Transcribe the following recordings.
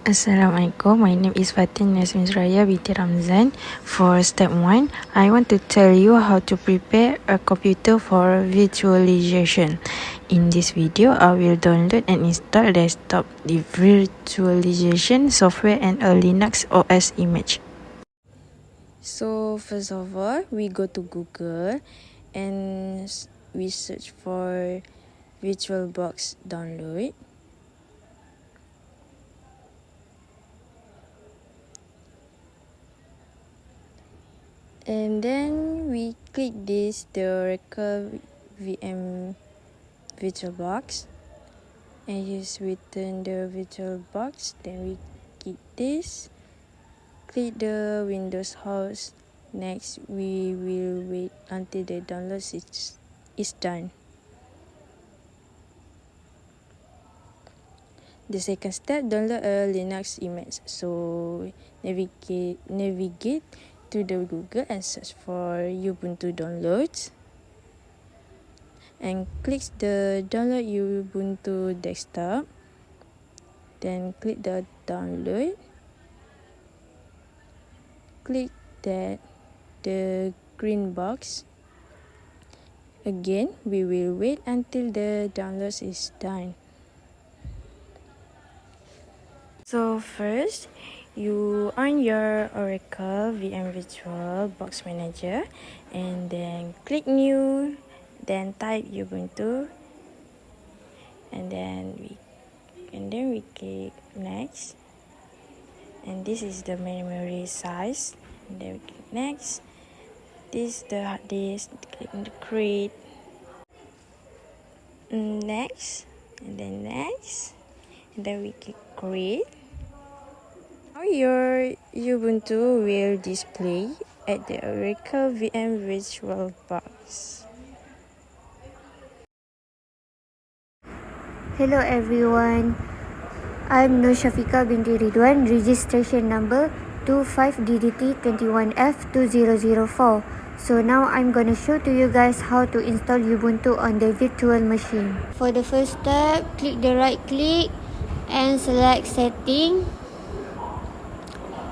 Assalamualaikum, my name is Fatin Yasmin Suraya binti Ramzan. For step 1, I want to tell you how to prepare a computer for virtualization. In this video, I will download and install desktop virtualization software and a Linux OS image. So first of all, we go to Google and we search for VirtualBox download. And then we click this, the Oracle VM VirtualBox, and just return the VirtualBox. Then we click this, click the Windows host. Next, we will wait until the download is done. The second step, download a Linux image. So navigate to the Google and search for Ubuntu downloads, and click the download Ubuntu desktop. Then click the download, click the green box. Again, we will wait until the download is done. So first, you on your Oracle VM VirtualBox Manager, and then click New, then type Ubuntu, and then we click Next, and this is the memory size, and then we click Next. This is the hard disk, click on the Create, Next, and then Next, and then we click Create. Now your Ubuntu will display at the Oracle VM VirtualBox. Hello everyone, I'm Nur Syafiqah binti Ridwan, registration number 25DDT21F2004. So now I'm gonna show to you guys how to install Ubuntu on the virtual machine. For the first step, click the right click and select setting.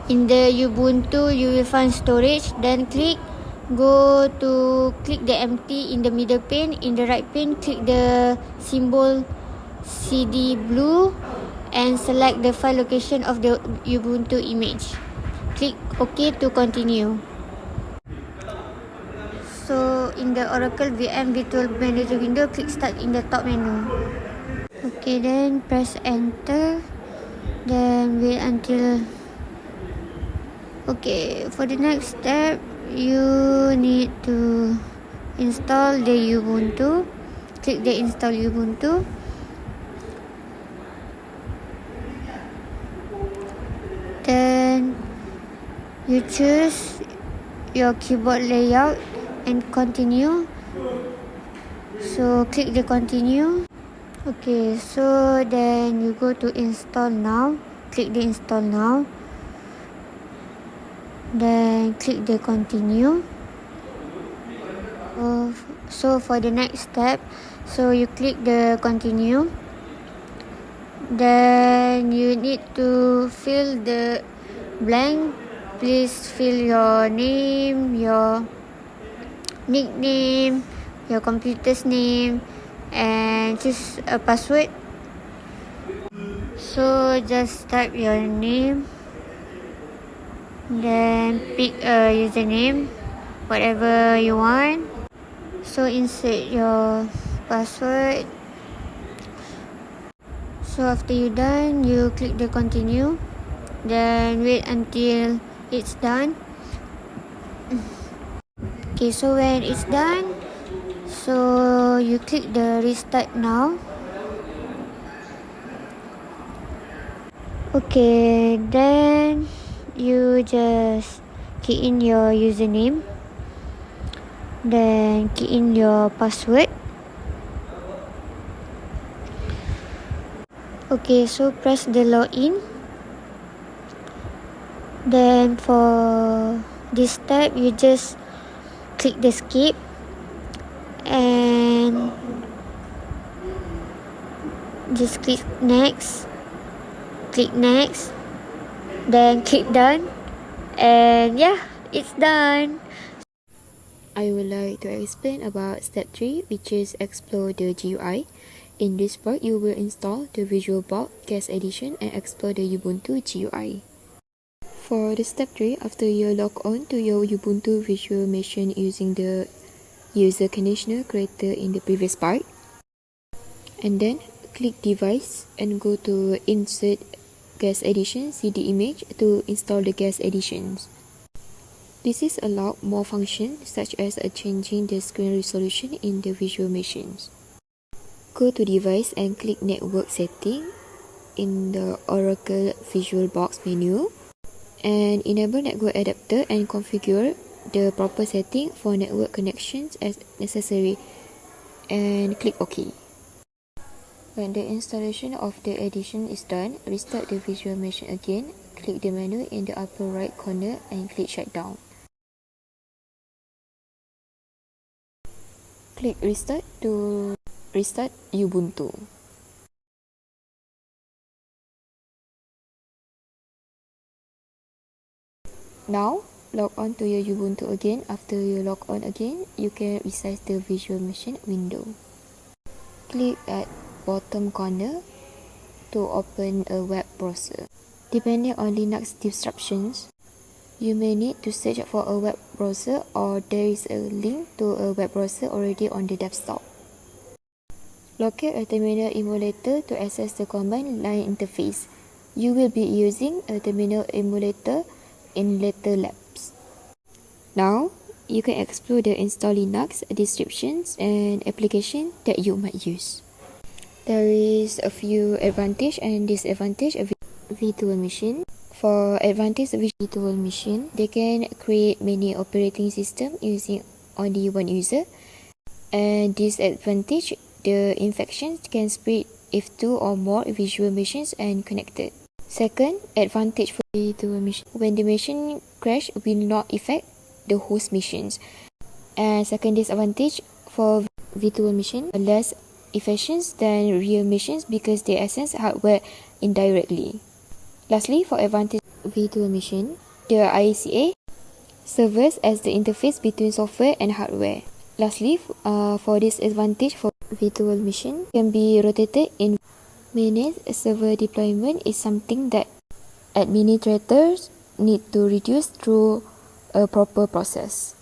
In the Ubuntu, you will find storage, then click the empty in the middle pane. In the right pane, click the symbol CD blue and select the file location of the Ubuntu image. Click OK to continue. So in the Oracle VM Virtual Manager window, click Start in the top menu. Okay, then press Enter. Then wait until... Okay, for the next step, you need to install the Ubuntu. Click the Install Ubuntu. Then you choose your keyboard layout and continue. So click the continue. Okay, so then you go to install now. Click the install now. Then click the continue. So for the next step, so you click the continue. Then you need to fill the blank. Please fill your name, your nickname, your computer's name, and choose a password. So just type your name, then pick a username, whatever you want. So insert your password. So after you're done, you click the continue, then wait until it's done. Okay, so when it's done, so you click the restart now. Okay, then you just key in your username, then key in your password. Okay, so press the login. Then for this step, you just click the skip and just click next. Click next. then click done, and yeah, it's done. I would like to explain about step 3, which is explore the GUI. In this part, you will install the Visual Box Guest Edition and explore the Ubuntu GUI. For the step 3, after you log on to your Ubuntu Visual Machine using the user conditioner created in the previous part, and then click Device and go to Insert Guest Edition CD image to install the guest editions. This is allowed more functions such as changing the screen resolution in the visual machines. Go to Device and click Network Setting in the Oracle Visual Box menu and enable network adapter and configure the proper setting for network connections as necessary and click OK. When the installation of the edition is done, restart the visual machine again, click the menu in the upper right corner and click Shutdown. Click Restart to restart Ubuntu. Now, log on to your Ubuntu again. After you log on again, you can resize the visual machine window. Click at bottom corner to open a web browser. Depending on Linux disruptions, you may need to search for a web browser or there is a link to a web browser already on the desktop. Locate a terminal emulator to access the command line interface. You will be using a terminal emulator in later labs. Now, you can explore the install Linux descriptions and applications that you might use. There is a few advantages and disadvantages of virtual machine. For advantage of virtual machine, they can create many operating systems using only one user. And disadvantage, the infections can spread if two or more visual machines are connected. Second, advantage for virtual machine. When the machine crash will not affect the host machines. And second disadvantage for virtual machine, less efficient than real machines because they access hardware indirectly. Lastly, for advantage virtual machine, the ICA serves as the interface between software and hardware. Lastly, for disadvantage for virtual machine can be rotated in minutes. Server deployment is something that administrators need to reduce through a proper process.